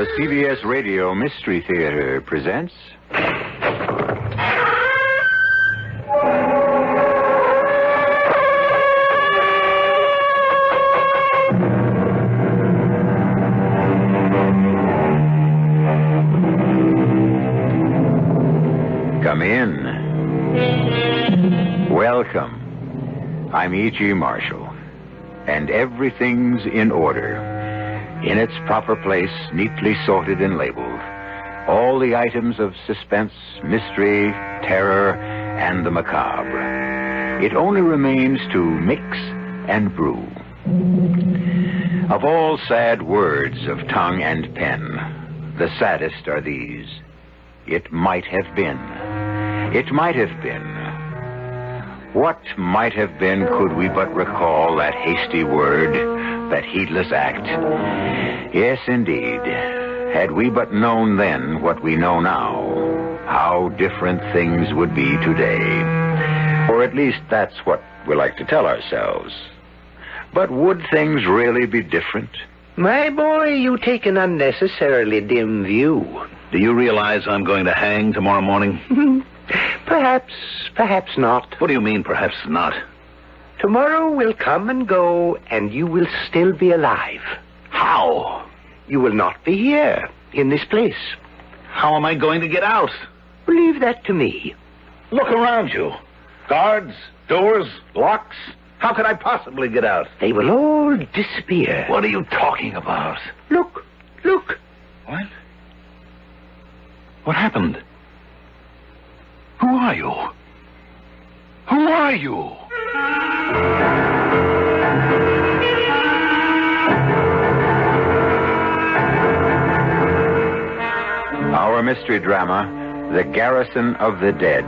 The CBS Radio Mystery Theater presents... Come in. Welcome. I'm E.G. Marshall. And everything's in order. In its proper place, neatly sorted and labeled. All the items of suspense, mystery, terror, and the macabre. It only remains to mix and brew. Of all sad words of tongue and pen, the saddest are these. It might have been. It might have been. What might have been could we but recall that hasty word, that heedless act? Yes, indeed. Had we but known then what we know now, how different things would be today. Or at least that's what we like to tell ourselves. But would things really be different? My boy, you take an unnecessarily dim view. Do you realize I'm going to hang tomorrow morning? Perhaps not. What do you mean, perhaps not? Tomorrow will come and go, and you will still be alive. How? You will not be here, in this place. How am I going to get out? Leave that to me. Look around you. Guards, doors, locks. How could I possibly get out? They will all disappear. What are you talking about? Look. What? What happened? Who are you? Who are you? Our mystery drama, The Garrison of the Dead,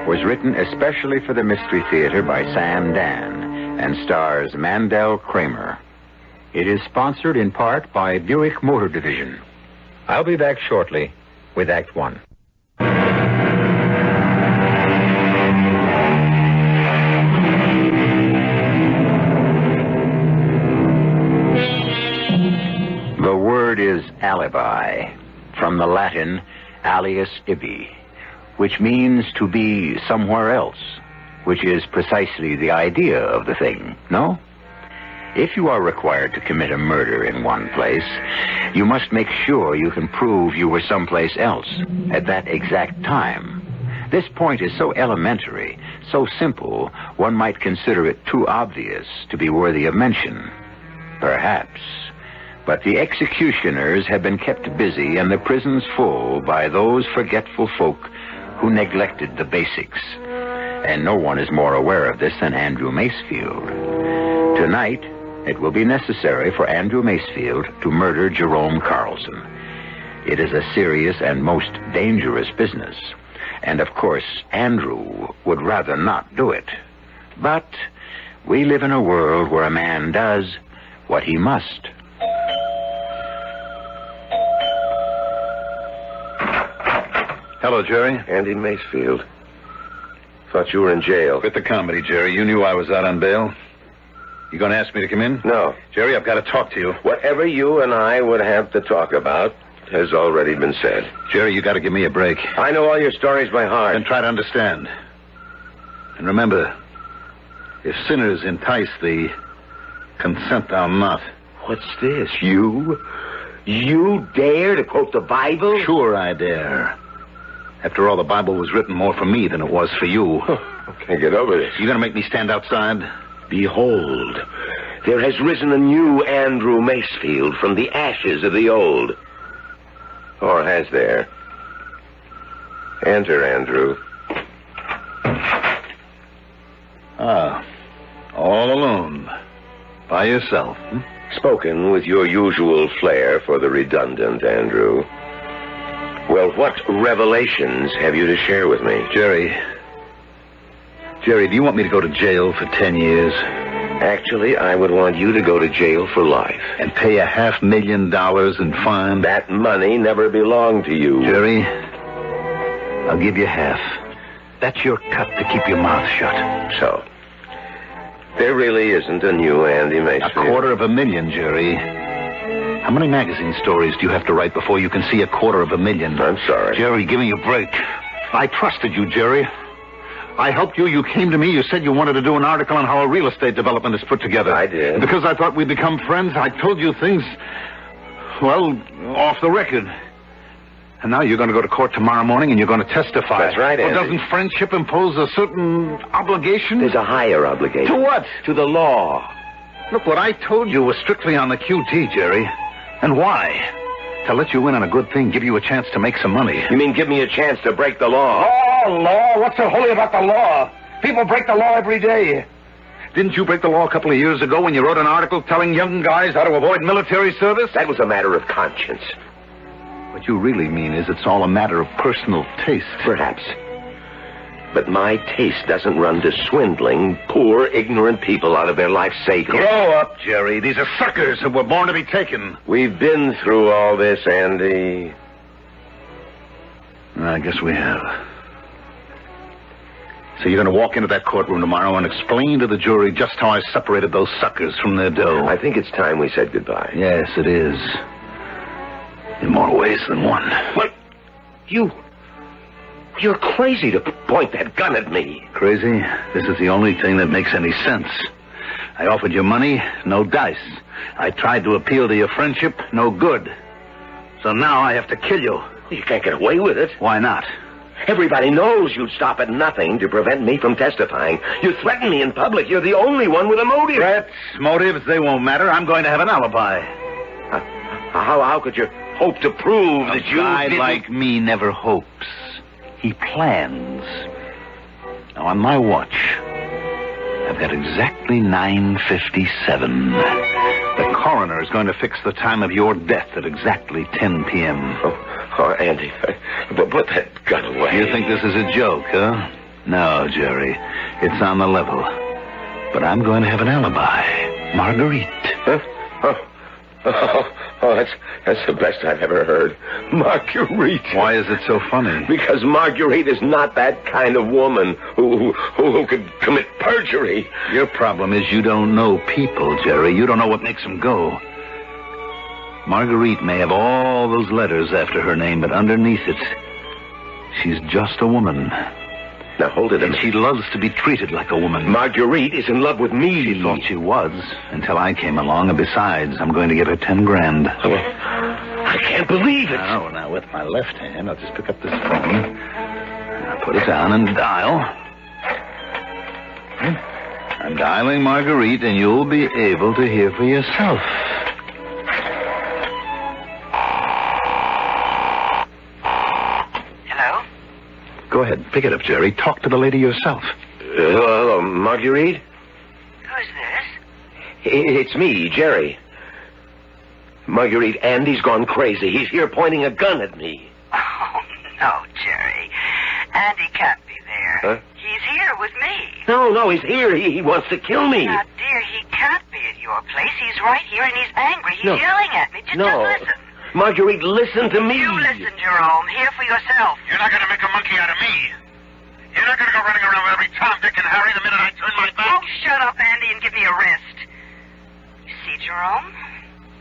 was written especially for the Mystery Theater by Sam Dan and stars Mandel Kramer. It is sponsored in part by Buick Motor Division. I'll be back shortly with Act One. The word is alibi, from the Latin alias ibi, which means to be somewhere else, which is precisely the idea of the thing, no? If you are required to commit a murder in one place, you must make sure you can prove you were someplace else at that exact time. This point is so elementary, so simple, one might consider it too obvious to be worthy of mention. Perhaps. But the executioners have been kept busy and the prisons full by those forgetful folk who neglected the basics. And no one is more aware of this than Andrew Macefield. Tonight, it will be necessary for Andrew Macefield to murder Jerome Carlson. It is a serious and most dangerous business. And of course, Andrew would rather not do it. But we live in a world where a man does what he must. Hello, Jerry. Andy Macefield. Thought you were in jail. Quit the comedy, Jerry. You knew I was out on bail. You going to ask me to come in? No. Jerry, I've got to talk to you. Whatever you and I would have to talk about has already been said. Jerry, you got to give me a break. I know all your stories by heart. Then try to understand. And remember, if sinners entice thee, consent thou not. What's this? You dare to quote the Bible? Sure I dare. After all, the Bible was written more for me than it was for you. I can't get over this. You going to make me stand outside? Behold, there has risen a new Andrew Macefield from the ashes of the old. Or has there? Enter, Andrew. Ah, all alone. By yourself. Spoken with your usual flair for the redundant, Andrew. Well, what revelations have you to share with me? Jerry, do you want me to go to jail for 10 years? Actually, I would want you to go to jail for life. And pay $500,000 in fine? That money never belonged to you. Jerry, I'll give you half. That's your cut to keep your mouth shut. So, there really isn't a new Andy Macefield. $250,000, Jerry. How many magazine stories do you have to write before you can see $250,000? I'm sorry. Jerry, give me a break. I trusted you, Jerry. I helped you. You came to me. You said you wanted to do an article on how a real estate development is put together. I did. Because I thought we'd become friends, I told you things, well, off the record. And now you're going to go to court tomorrow morning and you're going to testify. That's right, Andy. Well, doesn't friendship impose a certain obligation? There's a higher obligation. To what? To the law. Look, what I told you was strictly on the QT, Jerry. And why? To let you in on a good thing, give you a chance to make some money. You mean give me a chance to break the law? Oh, law? What's so holy about the law? People break the law every day. Didn't you break the law a couple of years ago when you wrote an article telling young guys how to avoid military service? That was a matter of conscience. What you really mean is it's all a matter of personal taste. Perhaps. But my taste doesn't run to swindling poor, ignorant people out of their life's savings. Grow up, Jerry. These are suckers who were born to be taken. We've been through all this, Andy. I guess we have. So you're going to walk into that courtroom tomorrow and explain to the jury just how I separated those suckers from their dough. I think it's time we said goodbye. Yes, it is. In more ways than one. What? You're crazy to point that gun at me. Crazy? This is the only thing that makes any sense. I offered you money, no dice. I tried to appeal to your friendship, no good. So now I have to kill you. You can't get away with it. Why not? Everybody knows you'd stop at nothing to prevent me from testifying. You threaten me in public. You're the only one with a motive. Threats, motives, they won't matter. I'm going to have an alibi. How could you hope to prove that you... A guy didn't... like me never hopes. He plans. Now, on my watch, I've got exactly 9:57. The coroner is going to fix the time of your death at exactly 10 p.m. Oh, Andy, put that gun away. You think this is a joke, huh? No, Jerry. It's on the level. But I'm going to have an alibi. Marguerite. Huh? Oh, that's the best I've ever heard. Marguerite. Why is it so funny? Because Marguerite is not that kind of woman who could commit perjury. Your problem is you don't know people, Jerry. You don't know what makes them go. Marguerite may have all those letters after her name, but underneath it, she's just a woman. Now, hold it a minute. And she loves to be treated like a woman. Marguerite is in love with me. She thought she was, until I came along, and besides, I'm going to give her 10 grand. Oh, I can't believe it. Now, with my left hand, I'll just pick up this phone. I'll put it down and dial. I'm dialing Marguerite, and you'll be able to hear for yourself. Go ahead. Pick it up, Jerry. Talk to the lady yourself. Hello, Marguerite? Who's this? It's me, Jerry. Marguerite, Andy's gone crazy. He's here pointing a gun at me. Oh, no, Jerry. Andy can't be there. Huh? He's here with me. No, he's here. He wants to kill me. Now, dear, he can't be at your place. He's right here, and he's angry. He's No. yelling at me. Just listen. Marguerite, listen to me. You listen, Jerome. Hear for yourself. You're not going to make a monkey out of me. You're not going to go running around with every Tom, Dick, and Harry the minute I turn my back. Oh, shut up, Andy, and give me a rest. You see, Jerome?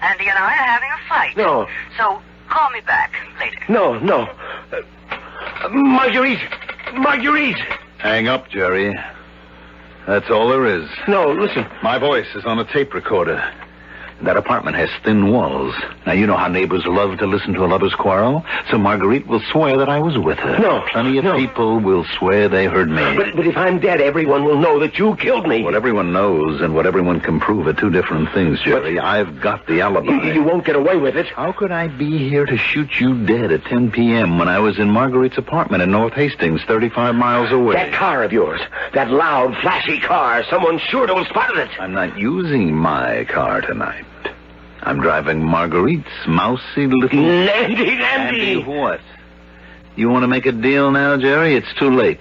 Andy and I are having a fight. No. So, call me back later. No. Marguerite! Hang up, Jerry. That's all there is. No, listen. My voice is on a tape recorder. That apartment has thin walls. Now, you know how neighbors love to listen to a lover's quarrel. So Marguerite will swear that I was with her. No. Plenty of people will swear they heard me. But if I'm dead, everyone will know that you killed me. What everyone knows and what everyone can prove are two different things, Jerry. I've got the alibi. You won't get away with it. How could I be here to shoot you dead at 10 p.m. when I was in Marguerite's apartment in North Hastings, 35 miles away? That car of yours, that loud, flashy car, someone sure to have spotted it. I'm not using my car tonight. I'm driving Marguerite's mousy little... Andy! What? You want to make a deal now, Jerry? It's too late.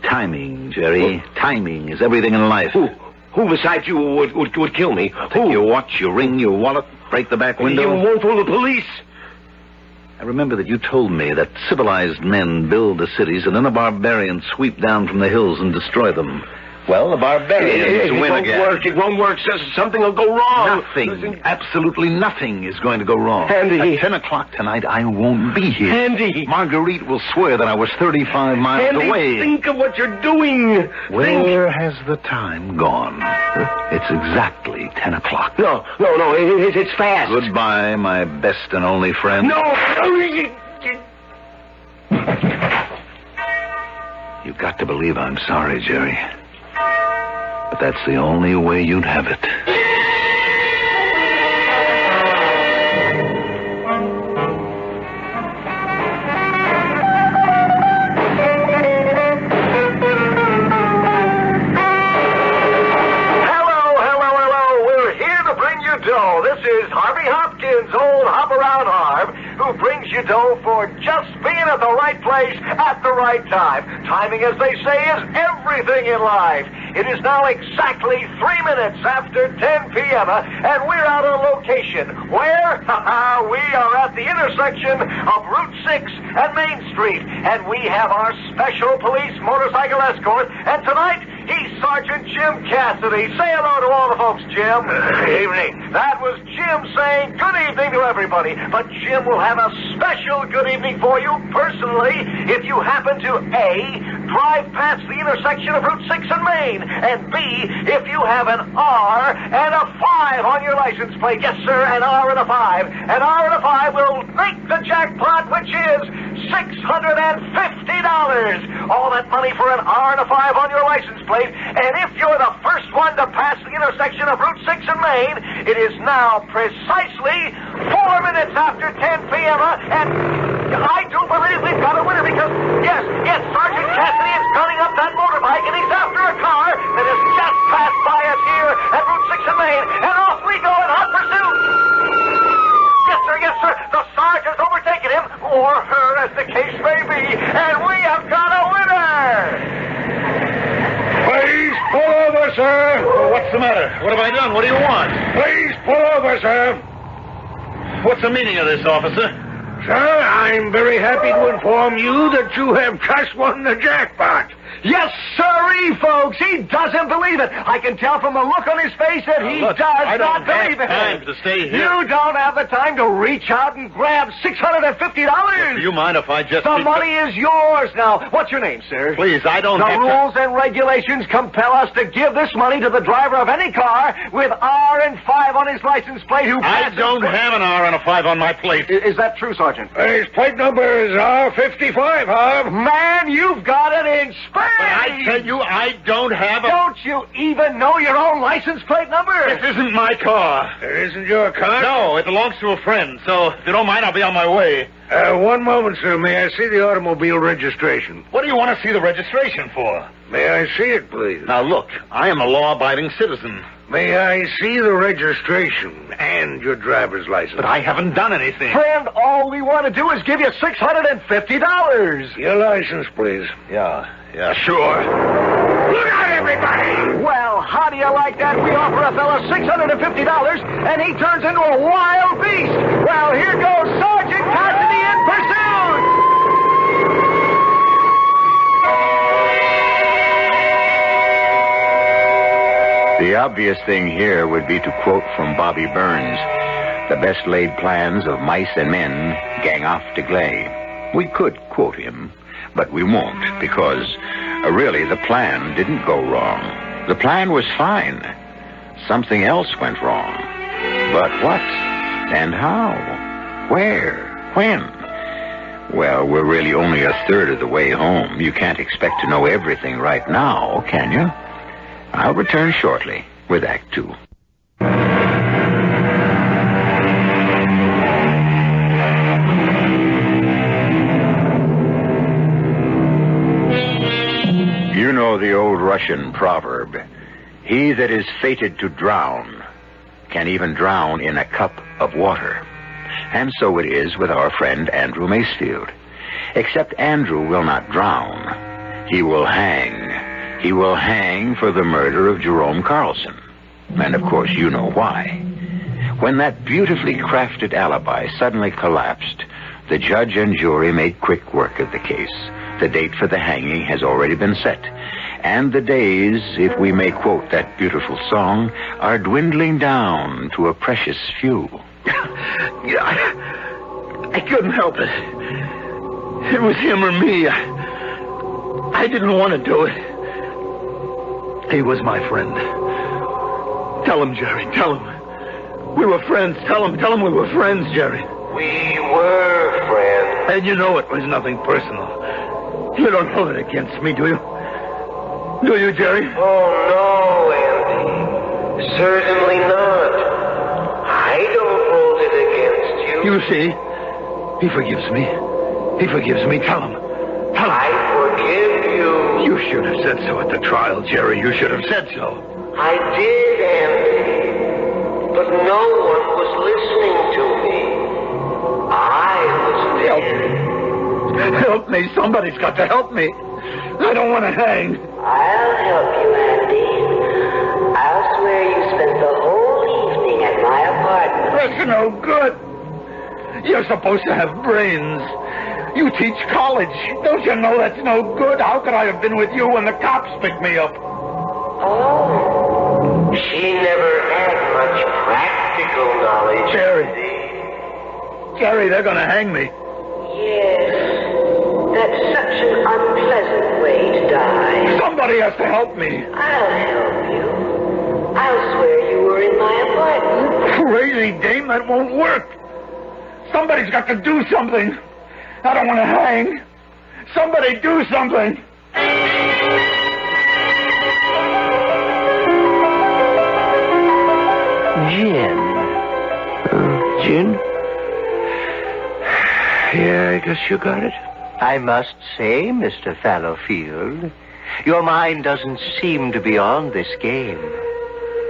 Timing, Jerry. What? Timing is everything in life. Who besides you would kill me? Take your watch, your ring, your wallet, break the back window. You won't fool the police. I remember that you told me that civilized men build the cities and then the barbarians sweep down from the hills and destroy them. Well, the barbarians win again. It won't work. Something will go wrong. Nothing, absolutely nothing is going to go wrong. Andy. At 10 o'clock tonight, I won't be here. Andy. Marguerite will swear that I was 35 miles away. Think of what you're doing. Where has the time gone? It's exactly 10 o'clock. No, it's fast. Goodbye, my best and only friend. No. You've got to believe I'm sorry, Jerry. But that's the only way you'd have it. Hello. We're here to bring you dough. This is Harvey Hopkins, old hop-around Harv, who brings you dough for just being at the right place at the right time. Timing, as they say, is everything in life. It is now exactly 3 minutes after 10 p.m., and we're out on location. Where? We are at the intersection of Route 6 and Main Street, and we have our special police motorcycle escort, and tonight, he's Sergeant Jim Cassidy. Say hello to all the folks, Jim. Good evening. That was Jim saying good evening to everybody, but Jim will have a special good evening for you personally if you happen to A, drive past the intersection of Route 6 and Main, and B, if you have an R and a 5 on your license plate. Yes, sir, an R and a 5. An R and a 5 will make the jackpot, which is $650. All that money for an R and a 5 on your license plate. And if you're the first one to pass the intersection of Route 6 and Main, it is now precisely 4 minutes after 10 p.m. And I do believe we've got a winner because, yes, Sergeant Cassidy is gunning up that motorbike and he's after a car that has just passed by us here at Route 6 and Main. And off we go in hot pursuit. Yes, sir. The sergeant's overtaken him, or her, as the case may be, and we have got a winner! Please pull over, sir. What's the matter? What have I done? What do you want? Please pull over, sir. What's the meaning of this, officer? Sir, I'm very happy to inform you that you have just won the jackpot. Yes, sirree, folks. He doesn't believe it. I can tell from the look on his face that he does not believe it. I don't have time to stay here. You don't have the time to reach out and grab $650. Do you mind if I just... The money is yours now. What's your name, sir? Please, I don't The have rules and regulations compel us to give this money to the driver of any car with R and 5 on his license plate who I passes... don't have an R and a 5 on my plate. Is that true, Sergeant? His plate number is R55, Harv. Man, you've got it in spades! But I tell you, I don't have a... Don't you even know your own license plate number? This isn't my car. It isn't your car? No, it belongs to a friend. So, if you don't mind, I'll be on my way. One moment, sir. May I see the automobile registration? What do you want to see the registration for? May I see it, please? Now, look, I am a law-abiding citizen. May I see the registration and your driver's license? But I haven't done anything. Friend, all we want to do is give you $650. Your license, please. Yeah, sure. Look out, everybody! Well, how do you like that? We offer a fella $650, and he turns into a wild beast. Well, here goes Sergeant Cassidy in pursuit! The obvious thing here would be to quote from Bobby Burns, "The best laid plans of mice and men gang off to gley." We could quote him, but we won't, because really the plan didn't go wrong. The plan was fine. Something else went wrong. But what? And how? Where? When? Well, we're really only a third of the way home. You can't expect to know everything right now, can you? I'll return shortly with Act 2. You know the old Russian proverb, "He that is fated to drown can even drown in a cup of water." And so it is with our friend Andrew Macefield. Except Andrew will not drown. He will hang. He will hang for the murder of Jerome Carlson. And of course you know why. When that beautifully crafted alibi suddenly collapsed, the judge and jury made quick work of the case. The date for the hanging has already been set. And the days, if we may quote that beautiful song, are dwindling down to a precious few. I couldn't help it. It was him or me. I didn't want to do it. He was my friend. Tell him, Jerry, tell him. We were friends. Tell him we were friends, Jerry. We were friends. And you know it was nothing personal. You don't hold it against me, do you? Do you, Jerry? Oh, no, Andy. Certainly not. I don't hold it against you. You see, he forgives me. He forgives me. Tell him. Tell him. I forgive you. You should have said so at the trial, Jerry. You should have said so. I did, Andy. But no one was listening to me. I was dead. Help me. Somebody's got to help me. I don't want to hang. I'll help you, Andy. I'll swear you spent the whole evening at my apartment. That's no good. You're supposed to have brains. You teach college. Don't you know that's no good? How could I have been with you when the cops picked me up? Oh. She never had much practical knowledge. Jerry, they're going to hang me. Yes. That's such an unpleasant way to die. Somebody has to help me. I'll help you. I'll swear you were in my apartment. Crazy dame, that won't work. Somebody's got to do something. I don't want to hang. Somebody do something. Gin? Yeah, I guess you got it. I must say, Mr. Fallowfield, your mind doesn't seem to be on this game.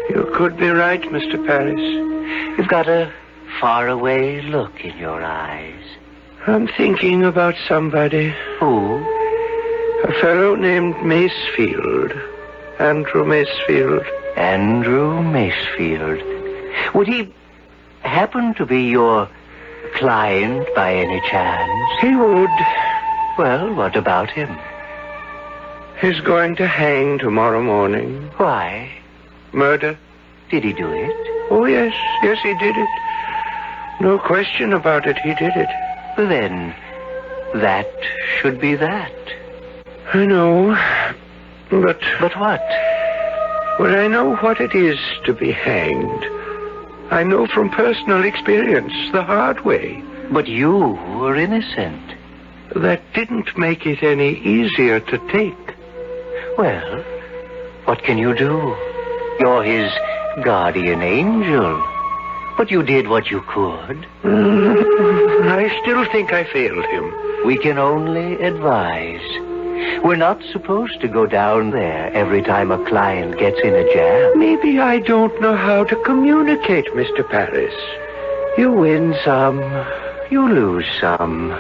You could be right, Mr. Paris. You've got a faraway look in your eyes. I'm thinking about somebody. Who? A fellow named Macefield. Andrew Macefield. Andrew Macefield. Would he happen to be your client by any chance? He would. Well, what about him? He's going to hang tomorrow morning. Why? Murder. Did he do it? Oh, yes. Yes, he did it. No question about it, he did it. Then that should be that. I know. But what? Well, I know what it is to be hanged. I know from personal experience, the hard way. But you were innocent. That didn't make it any easier to take. Well, what can you do? You're his guardian angel. But you did what you could. I still think I failed him. We can only advise. We're not supposed to go down there every time a client gets in a jam. Maybe I don't know how to communicate, Mr. Paris. You win some, you lose some.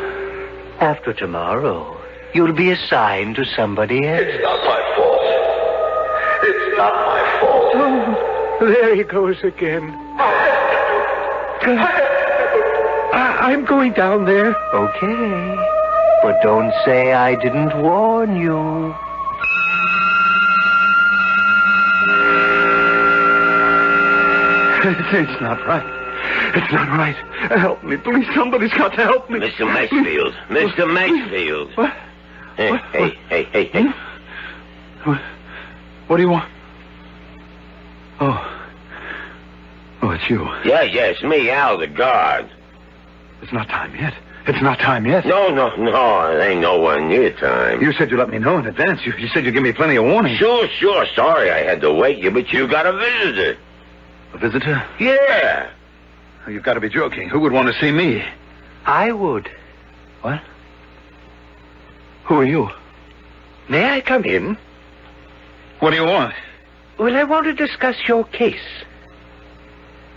After tomorrow, you'll be assigned to somebody else. It's not my fault. It's not my fault. Oh, there he goes again. I'm going down there. Okay. But don't say I didn't warn you. It's not right. It's not right. Help me, please. Somebody's got to help me. Mr. Maxfield. Mr. Maxfield. What? Hey. What do you want? Oh, it's you. Yes, me, Al, the guard. It's not time yet. It's not time yet. No, it ain't nowhere near time. You said you'd let me know in advance. You said you'd give me plenty of warning. Sure. Sorry I had to wake you, but you got a visitor. A visitor? Yeah. Oh, you've got to be joking. Who would want to see me? I would. What? Who are you? May I come in? What do you want? Well, I want to discuss your case.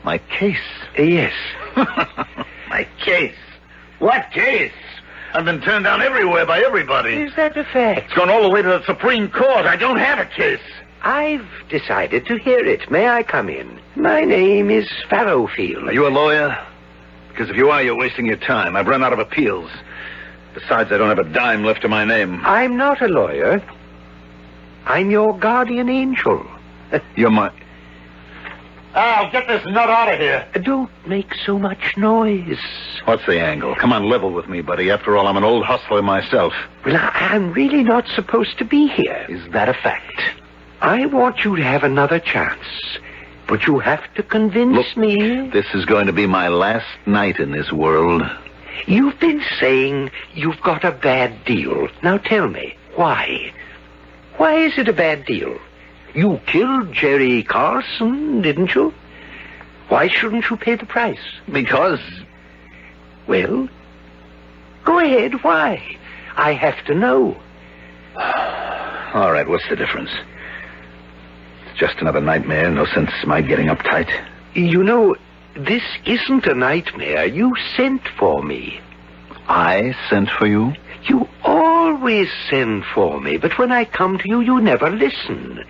My case? Yes. My case? What case? I've been turned down everywhere by everybody. Is that a fact? It's gone all the way to the Supreme Court. I don't have a case. I've decided to hear it. May I come in? My name is Fallowfield. Are you a lawyer? Because if you are, you're wasting your time. I've run out of appeals. Besides, I don't have a dime left to my name. I'm not a lawyer. I'm your guardian angel. You're my... Al, get this nut out of here. Don't make so much noise. What's the angle? Come on, level with me, buddy. After all, I'm an old hustler myself. Well, I'm really not supposed to be here. Is that a fact? I want you to have another chance. But you have to convince me. This is going to be my last night in this world. You've been saying you've got a bad deal. Now tell me, why? Why is it a bad deal? You killed Jerry Carson, didn't you? Why shouldn't you pay the price? Because... Well, go ahead, why? I have to know. All right, what's the difference? It's just another nightmare. No sense my getting uptight. You know, this isn't a nightmare. You sent for me. I sent for you? You always send for me, but when I come to you, you never listen.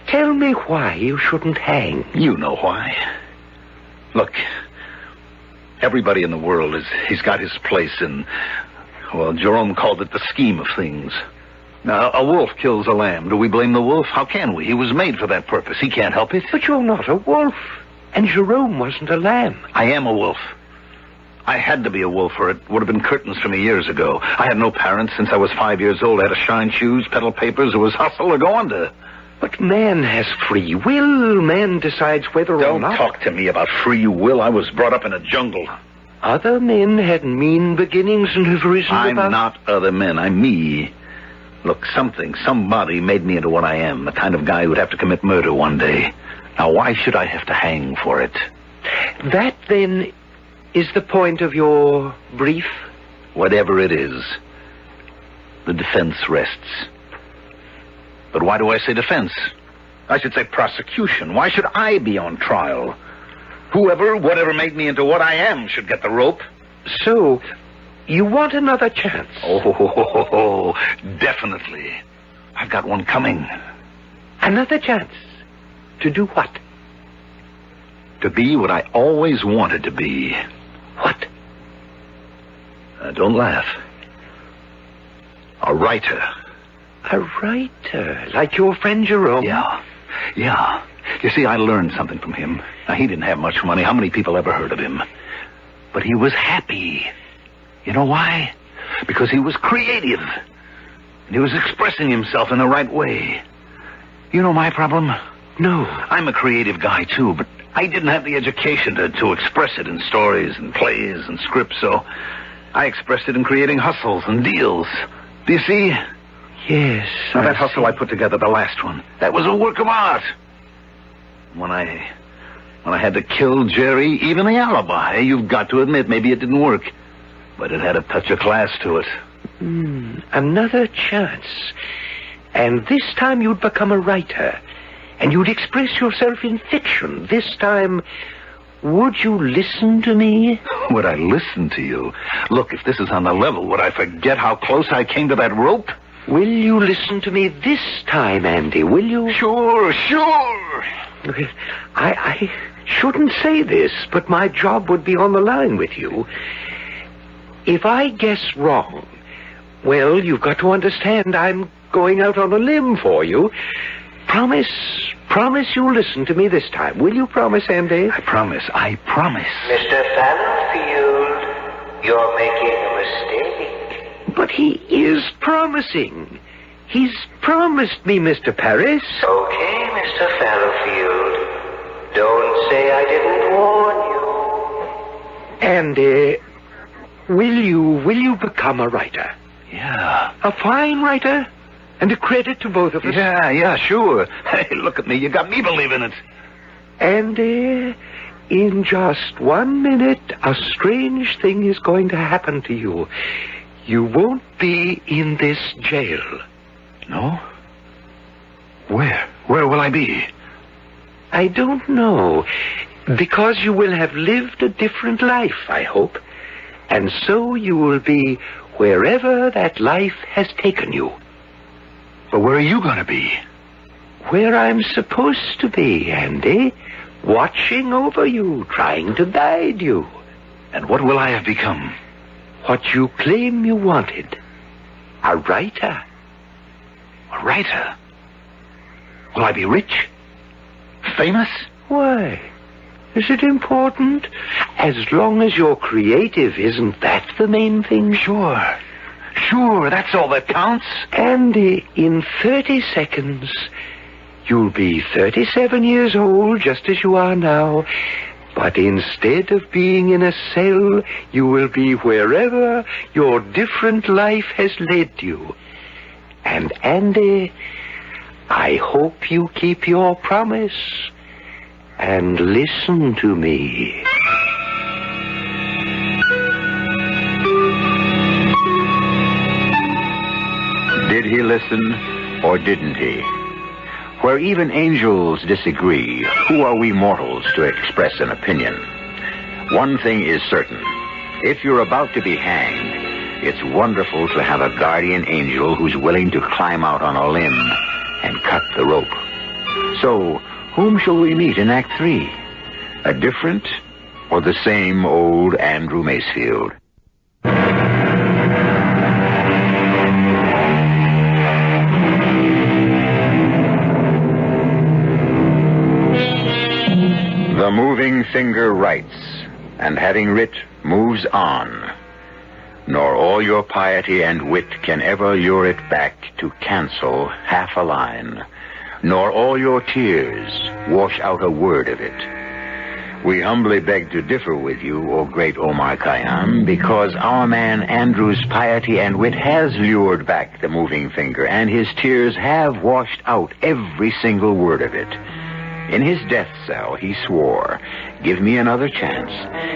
Tell me why you shouldn't hang. You know why. Look, everybody in the world he's got his place in, well, Jerome called it the scheme of things. Now, a wolf kills a lamb. Do we blame the wolf? How can we? He was made for that purpose. He can't help it. But you're not a wolf, and Jerome wasn't a lamb. I am a wolf. I had to be a wolf, or it would have been curtains for me years ago. I had no parents since I was 5 years old. I had to shine shoes, peddle papers. It was hustle or go under. But man has free will. Man decides whether or not... Don't talk to me about free will. I was brought up in a jungle. Other men had mean beginnings and have risen I'm above... not other men. I'm me. Look, somebody made me into what I am. The kind of guy who'd have to commit murder one day. Now, why should I have to hang for it? That, then, is the point of your brief? Whatever it is, the defense rests. But why do I say defense? I should say prosecution. Why should I be on trial? Whatever made me into what I am should get the rope. So, you want another chance? Oh, definitely. I've got one coming. Another chance? To do what? To be what I always wanted to be. What? Don't laugh. A writer. A writer? Like your friend Jerome? Yeah. You see, I learned something from him. Now, he didn't have much money. How many people ever heard of him? But he was happy. You know why? Because he was creative. And he was expressing himself in the right way. You know my problem? No. I'm a creative guy, too, but I didn't have the education to express it in stories and plays and scripts, so I expressed it in creating hustles and deals. Do you see? Yes. Now, that hustle I put together, the last one, that was a work of art. When I had to kill Jerry, even the alibi, you've got to admit, maybe it didn't work. But it had a touch of class to it. Another chance. And this time you'd become a writer. And you'd express yourself in fiction. This time, would you listen to me? Would I listen to you? Look, if this is on the level, would I forget how close I came to that rope? Will you listen to me this time, Andy? Will you? Sure. I shouldn't say this, but my job would be on the line with you. If I guess wrong, well, you've got to understand I'm going out on a limb for you. Promise you'll listen to me this time. Will you promise, Andy? I promise. Mr. Fallowfield, you're making a mistake. But he is promising. He's promised me, Mr. Paris. Okay, Mr. Fallowfield. Don't say I didn't warn you. Andy, will you become a writer? Yeah. A fine writer? And a credit to both of us. Yeah, sure. Hey, look at me. You got me believing it. Andy, in just 1 minute, a strange thing is going to happen to you. You won't be in this jail. No? Where? Where will I be? I don't know. Because you will have lived a different life, I hope. And so you will be wherever that life has taken you. But where are you going to be? Where I'm supposed to be, Andy. Watching over you, trying to guide you. And what will I have become? What you claim you wanted. A writer. A writer? Will I be rich? Famous? Why? Is it important? As long as you're creative, isn't that the main thing? Sure, that's all that counts. Andy, in 30 seconds, you'll be 37 years old, just as you are now. But instead of being in a cell, you will be wherever your different life has led you. And Andy, I hope you keep your promise and listen to me. Did he listen or didn't he? Where even angels disagree, who are we mortals to express an opinion? One thing is certain. If you're about to be hanged, it's wonderful to have a guardian angel who's willing to climb out on a limb and cut the rope. So, whom shall we meet in Act 3? A different or the same old Andrew Macefield? The moving finger writes, and having writ, moves on. Nor all your piety and wit can ever lure it back to cancel half a line. Nor all your tears wash out a word of it. We humbly beg to differ with you, O great Omar Khayyam, because our man Andrew's piety and wit has lured back the moving finger, and his tears have washed out every single word of it. In his death cell, he swore, "Give me another chance,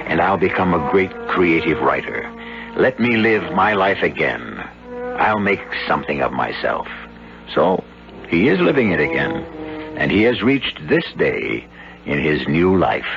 and I'll become a great creative writer. Let me live my life again. I'll make something of myself." So, he is living it again, and he has reached this day in his new life.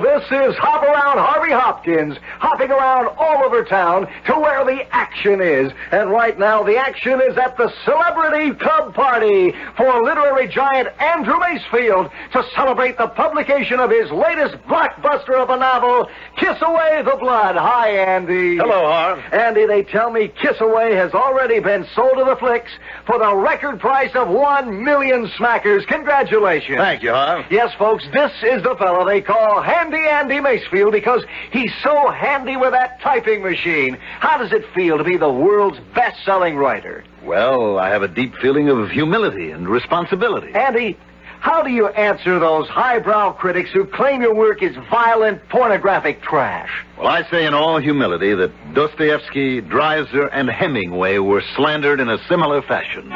This is Hop Around Harvey Hopkins, hopping around all over town to where the action is. And right now, the action is at the Celebrity Club Party for literary giant Andrew Macefield to celebrate the publication of his latest blockbuster of a novel, Kiss Away the Blood. Hi, Andy. Hello, Harv. Andy, they tell me Kiss Away has already been sold to the flicks for the record price of 1 million smackers. Congratulations. Thank you, Harv. Yes, folks, this is the fellow they call Handy Andy Macefield because he's so handy with that typing machine. How does it feel to be the world's best-selling writer? Well, I have a deep feeling of humility and responsibility. Andy, how do you answer those highbrow critics who claim your work is violent, pornographic trash? Well, I say in all humility that Dostoevsky, Dreiser, and Hemingway were slandered in a similar fashion.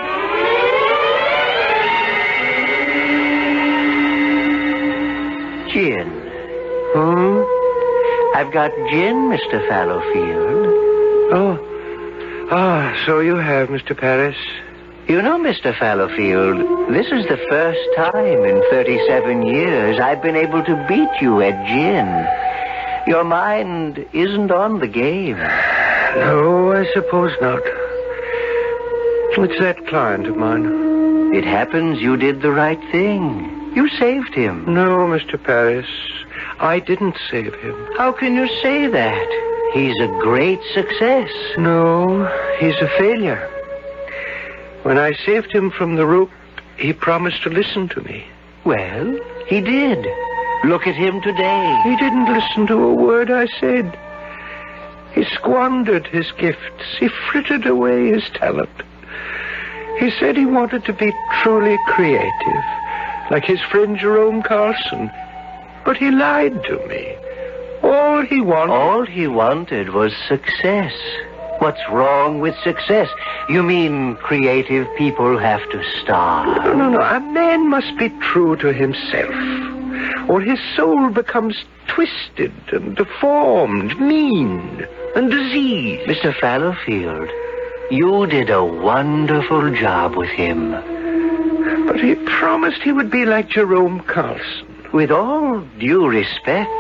Gin. I've got gin, Mr. Fallowfield. So you have, Mr. Paris. You know, Mr. Fallowfield, this is the first time in 37 years I've been able to beat you at gin. Your mind isn't on the game. No, I suppose not. It's that client of mine. It happens you did the right thing. You saved him. No, Mr. Paris. I didn't save him. How can you say that? He's a great success. No, he's a failure. When I saved him from the rope, he promised to listen to me. Well, he did. Look at him today. He didn't listen to a word I said. He squandered his gifts. He frittered away his talent. He said he wanted to be truly creative, like his friend Jerome Carlson. But he lied to me. All he wanted was success. What's wrong with success? You mean creative people have to starve? No. A man must be true to himself, or his soul becomes twisted and deformed, mean and diseased. Mr. Fallowfield, you did a wonderful job with him. But he promised he would be like Jerome Carlson. With all due respect,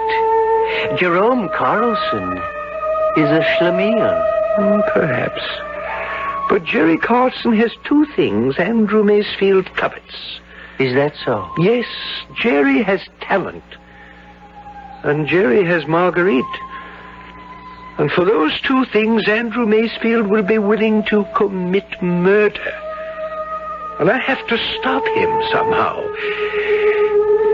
Jerome Carlson is a schlemiel. Perhaps. But Jerry Carlson has two things Andrew Macefield covets. Is that so? Yes, Jerry has talent. And Jerry has Marguerite. And for those two things, Andrew Macefield will be willing to commit murder. And I have to stop him somehow.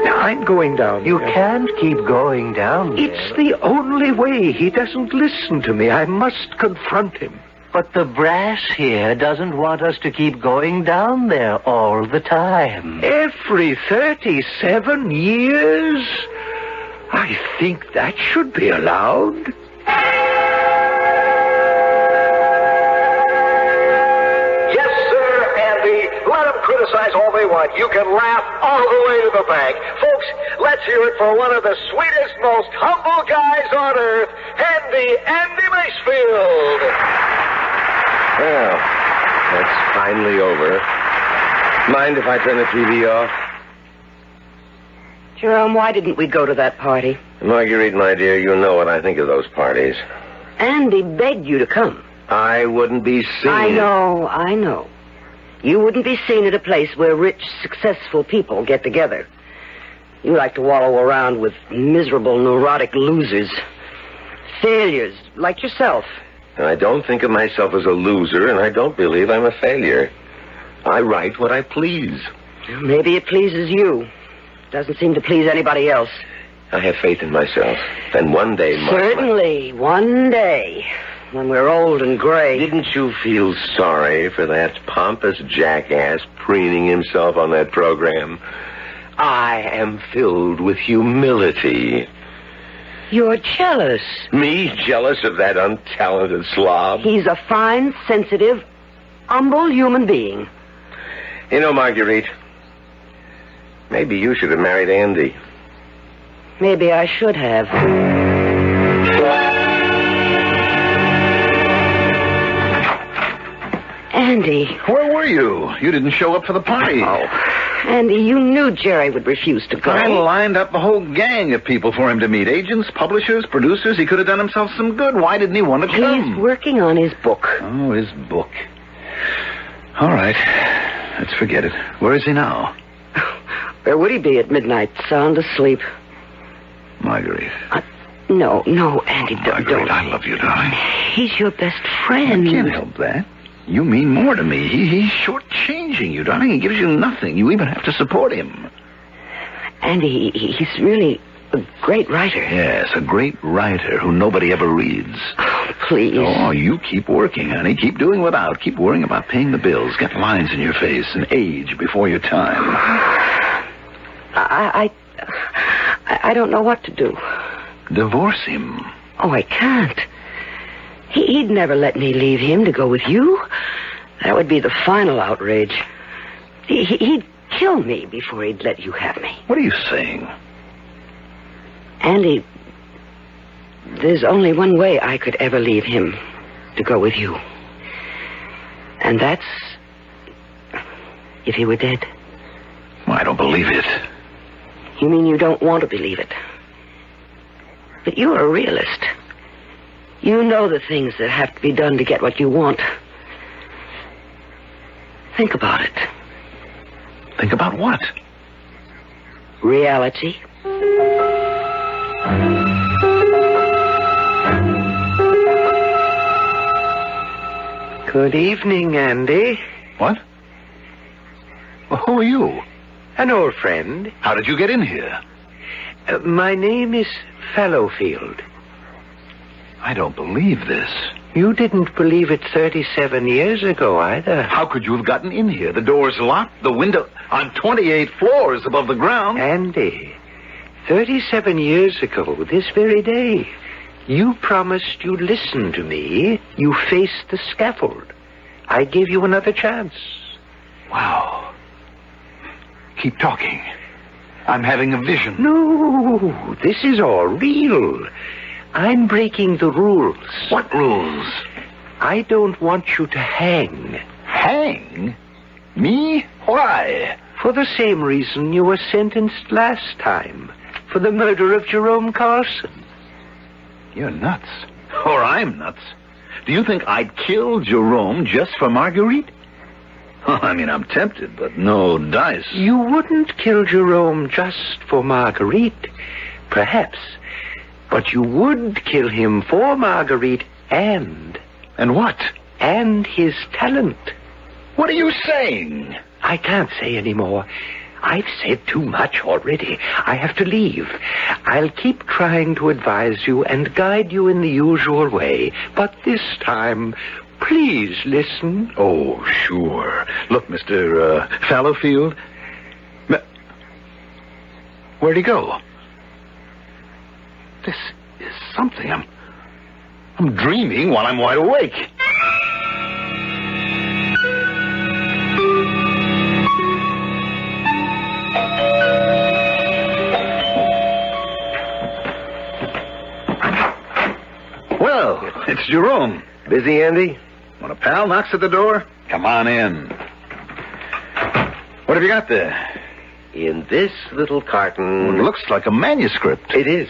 Now, I'm going down. You can't keep going down there. It's the only way. He doesn't listen to me. I must confront him. But the brass here doesn't want us to keep going down there all the time. Every 37 years? I think that should be allowed. Criticize all they want. You can laugh all the way to the bank. Folks, let's hear it for one of the sweetest, most humble guys on earth, Andy Macefield. Well, that's finally over. Mind if I turn the TV off? Jerome, why didn't we go to that party? Marguerite, my dear, you know what I think of those parties. Andy begged you to come. I wouldn't be seen. I know. You wouldn't be seen at a place where rich, successful people get together. You like to wallow around with miserable, neurotic losers. Failures, like yourself. I don't think of myself as a loser, and I don't believe I'm a failure. I write what I please. Maybe it pleases you. Doesn't seem to please anybody else. I have faith in myself. And one day... Certainly, one day... when we're old and gray. Didn't you feel sorry for that pompous jackass preening himself on that program? I am filled with humility. You're jealous. Me jealous of that untalented slob? He's a fine, sensitive, humble human being. You know, Marguerite, maybe you should have married Andy. Maybe I should have. Andy. Where were you? You didn't show up for the party. Oh, Andy, you knew Jerry would refuse to go. I lined up a whole gang of people for him to meet. Agents, publishers, producers. He could have done himself some good. Why didn't he want to come? He's working on his book. Oh, his book. All right. Let's forget it. Where is he now? Where would he be at midnight? Sound asleep. Marguerite. No, Andy, don't. Marguerite, I love you, darling. He's your best friend. I can't help that. You mean more to me. He's shortchanging you, darling. He gives you nothing. You even have to support him. Andy, he's really a great writer. Yes, a great writer who nobody ever reads. Oh, please. Oh, you keep working, honey. Keep doing without. Keep worrying about paying the bills. Get lines in your face and age before your time. I don't know what to do. Divorce him. Oh, I can't. He'd never let me leave him to go with you. That would be the final outrage. He'd kill me before he'd let you have me. What are you saying? Andy, there's only one way I could ever leave him to go with you. And that's if he were dead. Well, I don't believe it. You mean you don't want to believe it? But you're a realist. You know the things that have to be done to get what you want. Think about it. Think about what? Reality. Good evening, Andy. What? Well, who are you? An old friend. How did you get in here? My name is Fallowfield. I don't believe this. You didn't believe it 37 years ago, either. How could you have gotten in here? The door's locked, the window... on 28 floors above the ground. Andy, 37 years ago, this very day, you promised you'd listen to me. You faced the scaffold. I gave you another chance. Wow. Keep talking. I'm having a vision. No, this is all real. I'm breaking the rules. What rules? I don't want you to hang. Hang? Me? Why? For the same reason you were sentenced last time. For the murder of Jerome Carson. You're nuts. Or I'm nuts. Do you think I'd kill Jerome just for Marguerite? I mean, I'm tempted, but no dice. You wouldn't kill Jerome just for Marguerite. Perhaps. But you would kill him for Marguerite and... And what? And his talent. What are you saying? I can't say any more. I've said too much already. I have to leave. I'll keep trying to advise you and guide you in the usual way. But this time, please listen. Oh, sure. Look, Mr. Fallowfield. Where'd he go? This is something. I'm dreaming while I'm wide awake. Well, it's Jerome. Busy, Andy? When a pal knocks at the door, come on in. What have you got there? In this little carton... It looks like a manuscript. It is.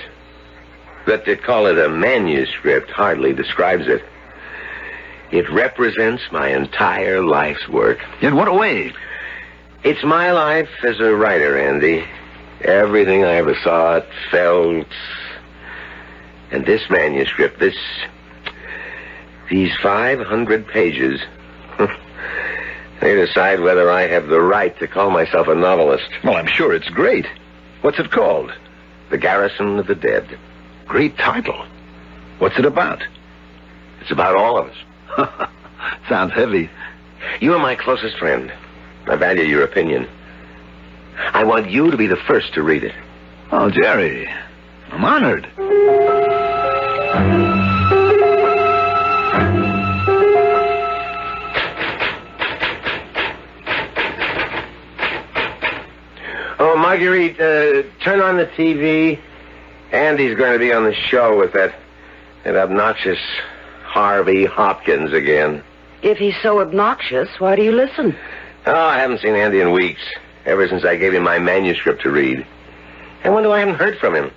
But to call it a manuscript hardly describes it. It represents my entire life's work. In what way? It's my life as a writer, Andy. Everything I ever thought, felt... And this manuscript, these 500 pages, they decide whether I have the right to call myself a novelist. Well, I'm sure it's great. What's it called? The Garrison of the Dead. Great title. What's it about? It's about all of us. Sounds heavy. You are my closest friend. I value your opinion. I want you to be the first to read it. Oh, Jerry, I'm honored. Oh, Marguerite, turn on the TV. Andy's going to be on the show with that obnoxious Harvey Hopkins again. If he's so obnoxious, why do you listen? Oh, I haven't seen Andy in weeks. Ever since I gave him my manuscript to read. I wonder I haven't heard from him.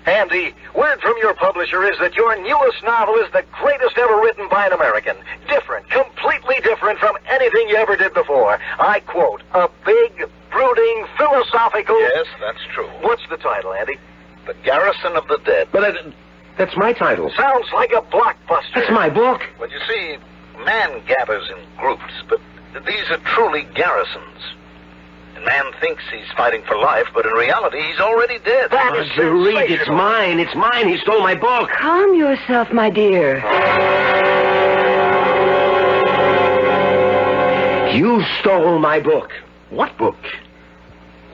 Andy, word from your publisher is that your newest novel is the greatest ever written by an American. Different, completely different from anything you ever did before. I quote, a big, brooding, philosophical... Yes, that's true. What's the title, Andy? The Garrison of the Dead. But that's my title. Sounds like a blockbuster. That's my book. Well, you see, man gathers in groups, but these are truly garrisons. And man thinks he's fighting for life, but in reality, he's already dead. That is Marguerite, it's mine. It's mine. He stole my book. Calm yourself, my dear. You stole my book. What book?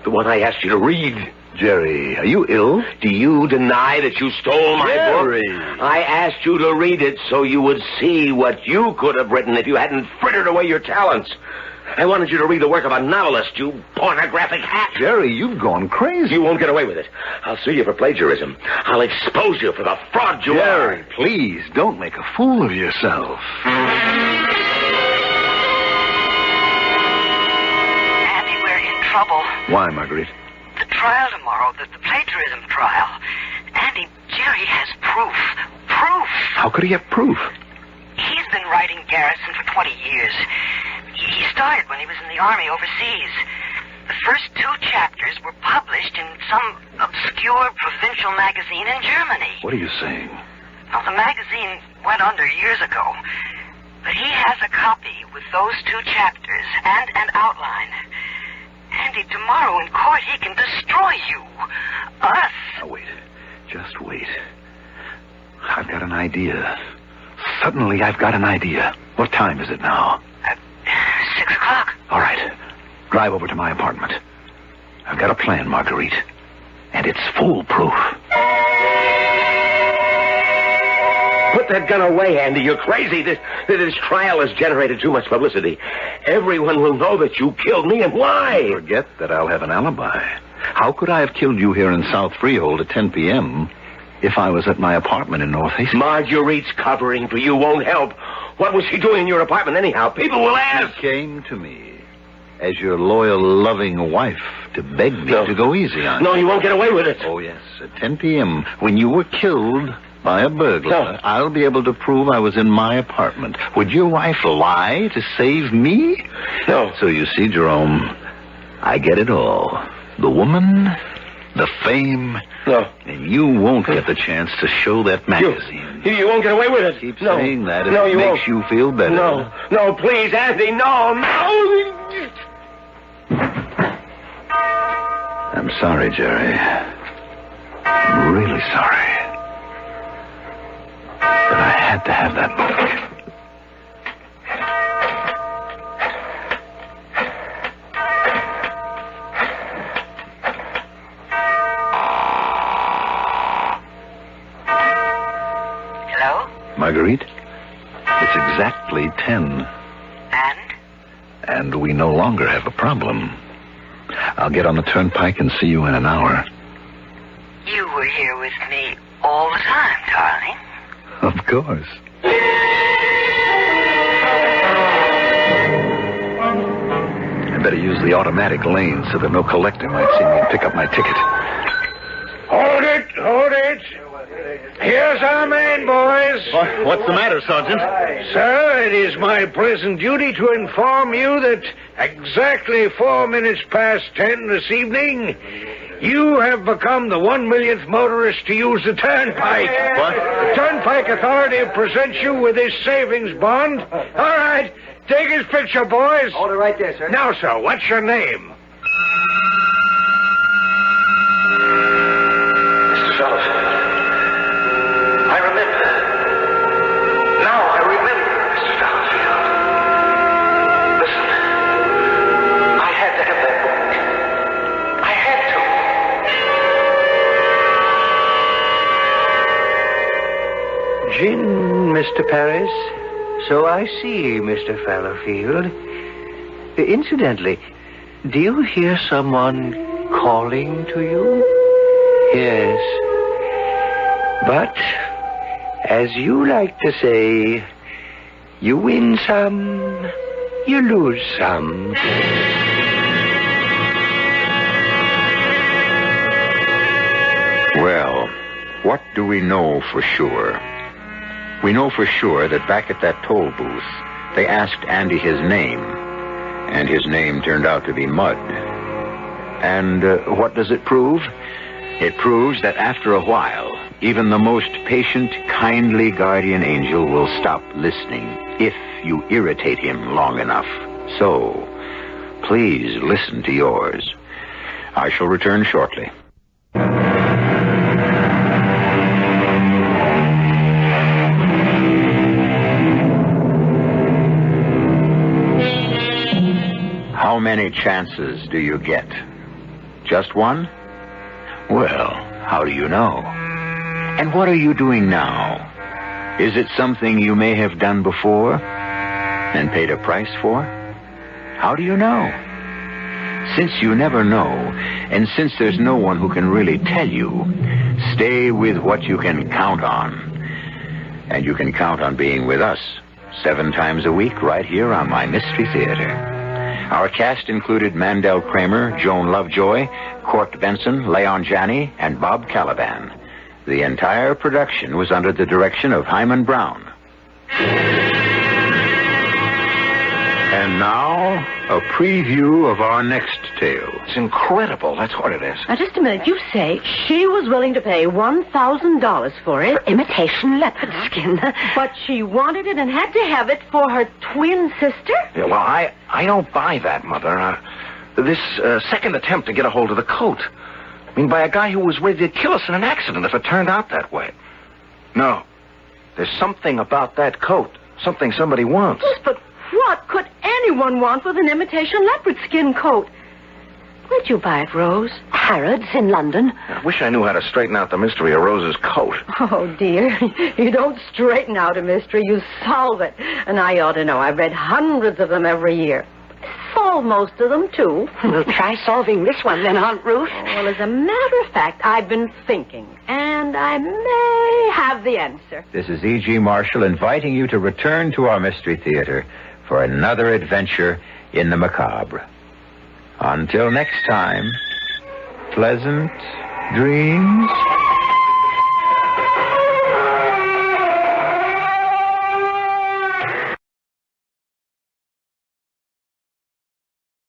The one I asked you to read. Jerry, are you ill? Do you deny that you stole my Jerry. book? I asked you to read it so you would see what you could have written if you hadn't frittered away your talents. I wanted you to read the work of a novelist, you pornographic hack. Jerry, you've gone crazy. You won't get away with it. I'll sue you for plagiarism. I'll expose you for the fraud you are. Jerry, please, don't make a fool of yourself. Andy, we're in trouble. Why, Marguerite? The trial tomorrow, the plagiarism trial. Andy, Jerry has proof. Proof! How could he have proof? He's been writing Garrison for 20 years. He started when he was in the army overseas. The first 2 chapters were published in some obscure provincial magazine in Germany. What are you saying? Well, the magazine went under years ago. But he has a copy with those 2 chapters and an outline. Andy, tomorrow in court he can destroy you. Us. Now, wait. Just wait. I've got an idea. Suddenly I've got an idea. What time is it now? 6 o'clock. All right. Drive over to my apartment. I've got a plan, Marguerite. And it's foolproof. Put that gun away, Andy. You're crazy. This trial has generated too much publicity. Everyone will know that you killed me, and why? Forget that I'll have an alibi. How could I have killed you here in South Freehold at 10 p.m. if I was at my apartment in North Hastings? Marguerite's covering for you won't help. What was she doing in your apartment anyhow? People will ask. She came to me as your loyal, loving wife to beg me to go easy on you. No, you won't get away with it. Oh, yes. At 10 p.m., when you were killed by a burglar, I'll be able to prove I was in my apartment. Would your wife lie to save me? No. So you see, Jerome, I get it all. The woman the fame. No. And you won't get the chance to show that magazine. You won't get away with it. Keep saying that if it makes you feel better. No, please, Andy, no. I'm sorry, Jerry. I'm really sorry. But I had to have that book. Marguerite, it's exactly 10. And we no longer have a problem. I'll get on the turnpike and see you in an hour. You were here with me all the time, darling. Of course. I better use the automatic lane so that no collector might see me and pick up my ticket. Hold it. Here's our man, boys. What's the matter, Sergeant? Sir, it is my present duty to inform you that exactly 4 minutes past 10 this evening, you have become the 1 millionth motorist to use the turnpike. What? The Turnpike Authority presents you with his savings bond. All right, take his picture, boys. Hold it right there, sir. Now, sir, what's your name? Mr. Fellows, I remember. Now I remember, Mr. Fallowfield. Listen, I had to have that book. I had to. Gin, Mr. Paris. So I see, Mr. Fallowfield. Incidentally, do you hear someone calling to you? Yes. But, as you like to say, you win some, you lose some. Well, what do we know for sure? We know for sure that back at that toll booth, they asked Andy his name, and his name turned out to be Mud. And what does it prove? It proves that after a while, even the most patient, kindly guardian angel will stop listening if you irritate him long enough. So, please listen to yours. I shall return shortly. How many chances do you get? Just one? Well, how do you know? And what are you doing now? Is it something you may have done before and paid a price for? How do you know? Since you never know, and since there's no one who can really tell you, stay with what you can count on. And you can count on being with us 7 times a week right here on my Mystery Theater. Our cast included Mandel Kramer, Joan Lovejoy, Court Benson, Leon Janney, and Bob Caliban. The entire production was under the direction of Himan Brown. And now, a preview of our next tale. It's incredible, that's what it is. Now, just a minute. You say she was willing to pay $1,000 for it. For imitation leopard skin. But she wanted it and had to have it for her twin sister? Yeah, well, I don't buy that, Mother. This second attempt to get a hold of the coat. I mean, by a guy who was ready to kill us in an accident if it turned out that way. No. There's something about that coat. Something somebody wants. Yes, but what could anyone want with an imitation leopard skin coat? Where'd you buy it, Rose? Harrods in London. I wish I knew how to straighten out the mystery of Rose's coat. Oh, dear. You don't straighten out a mystery. You solve it. And I ought to know. I've read hundreds of them every year. Solve most of them, too. We'll try solving this one then, Aunt Ruth. Well, as a matter of fact, I've been thinking, and I may have the answer. This is E.G. Marshall inviting you to return to our Mystery Theater for another adventure in the macabre. Until next time, pleasant dreams.